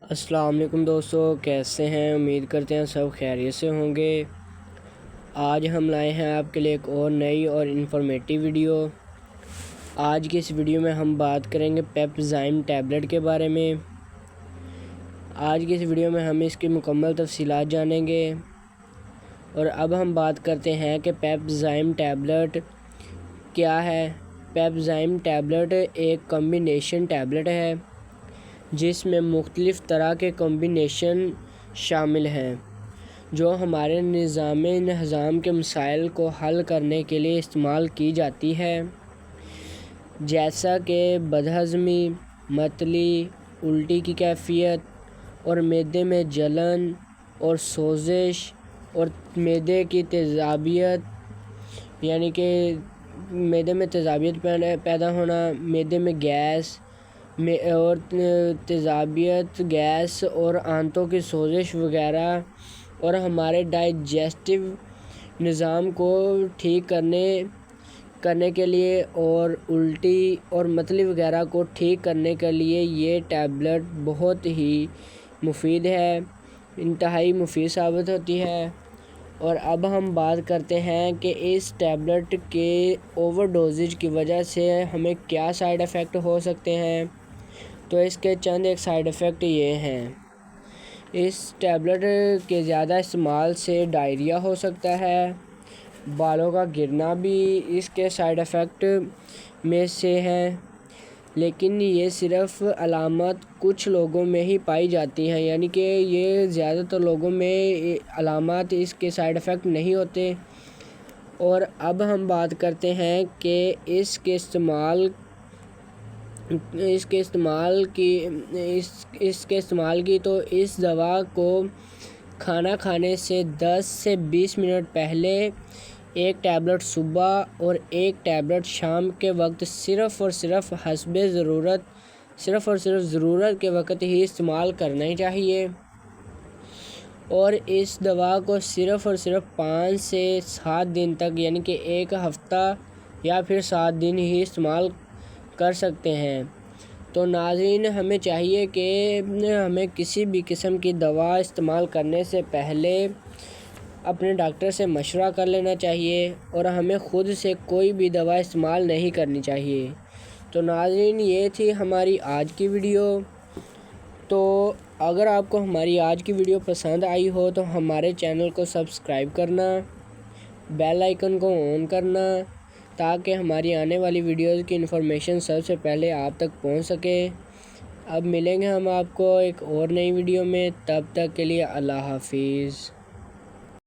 السلام علیکم دوستو، کیسے ہیں؟ امید کرتے ہیں سب خیریت سے ہوں گے۔ آج ہم لائے ہیں آپ کے لیے ایک اور نئی اور انفارمیٹیو ویڈیو۔ آج کی اس ویڈیو میں ہم بات کریں گے پیپزائم ٹیبلٹ کے بارے میں۔ آج کی اس ویڈیو میں ہم اس کی مکمل تفصیلات جانیں گے، اور اب ہم بات کرتے ہیں کہ پیپزائم ٹیبلٹ کیا ہے۔ پیپزائم ٹیبلٹ ایک کمبینیشن ٹیبلٹ ہے جس میں مختلف طرح کے کمبینیشن شامل ہیں جو ہمارے نظام ہضم کے مسائل کو حل کرنے کے لیے استعمال کی جاتی ہے، جیسا کہ بدہضمی، متلی، الٹی کی کیفیت، اور معدے میں جلن اور سوزش، اور معدے کی تیزابیت یعنی کہ معدے میں تیزابیت پیدا ہونا، معدے میں گیس اور تیزابیت، گیس اور آنتوں کی سوزش وغیرہ، اور ہمارے ڈائجسٹیو نظام کو ٹھیک کرنے کے لیے، اور الٹی اور متلی وغیرہ کو ٹھیک کرنے کے لیے یہ ٹیبلٹ بہت ہی مفید ہے، انتہائی مفید ثابت ہوتی ہے۔ اور اب ہم بات کرتے ہیں کہ اس ٹیبلٹ کے اوور ڈوزیج کی وجہ سے ہمیں کیا سائیڈ ایفیکٹ ہو سکتے ہیں۔ تو اس کے چند ایک سائیڈ ایفیکٹ یہ ہیں۔ اس ٹیبلٹ کے زیادہ استعمال سے ڈائریا ہو سکتا ہے۔ بالوں کا گرنا بھی اس کے سائیڈ ایفیکٹ میں سے ہے، لیکن یہ صرف علامات کچھ لوگوں میں ہی پائی جاتی ہیں، یعنی کہ یہ زیادہ تر لوگوں میں علامات اس کے سائیڈ ایفیکٹ نہیں ہوتے۔ اور اب ہم بات کرتے ہیں کہ اس کے استعمال کی تو اس دوا کو کھانا کھانے سے 10 سے 20 منٹ پہلے ایک ٹیبلٹ صبح اور ایک ٹیبلٹ شام کے وقت صرف اور صرف ضرورت کے وقت ہی استعمال کرنا ہی چاہیے، اور اس دوا کو صرف اور صرف 5 سے 7 دن تک یعنی کہ ایک ہفتہ یا پھر 7 دن ہی استعمال کر سکتے ہیں۔ تو ناظرین، ہمیں چاہیے کہ ہمیں کسی بھی قسم کی دوا استعمال کرنے سے پہلے اپنے ڈاکٹر سے مشورہ کر لینا چاہیے، اور ہمیں خود سے کوئی بھی دوا استعمال نہیں کرنی چاہیے۔ تو ناظرین، یہ تھی ہماری آج کی ویڈیو۔ تو اگر آپ کو ہماری آج کی ویڈیو پسند آئی ہو تو ہمارے چینل کو سبسکرائب کرنا، بیل آئیکن کو آن کرنا، تاکہ ہماری آنے والی ویڈیوز کی انفارمیشن سب سے پہلے آپ تک پہنچ سکے۔ اب ملیں گے ہم آپ کو ایک اور نئی ویڈیو میں، تب تک کے لیے اللہ حافظ۔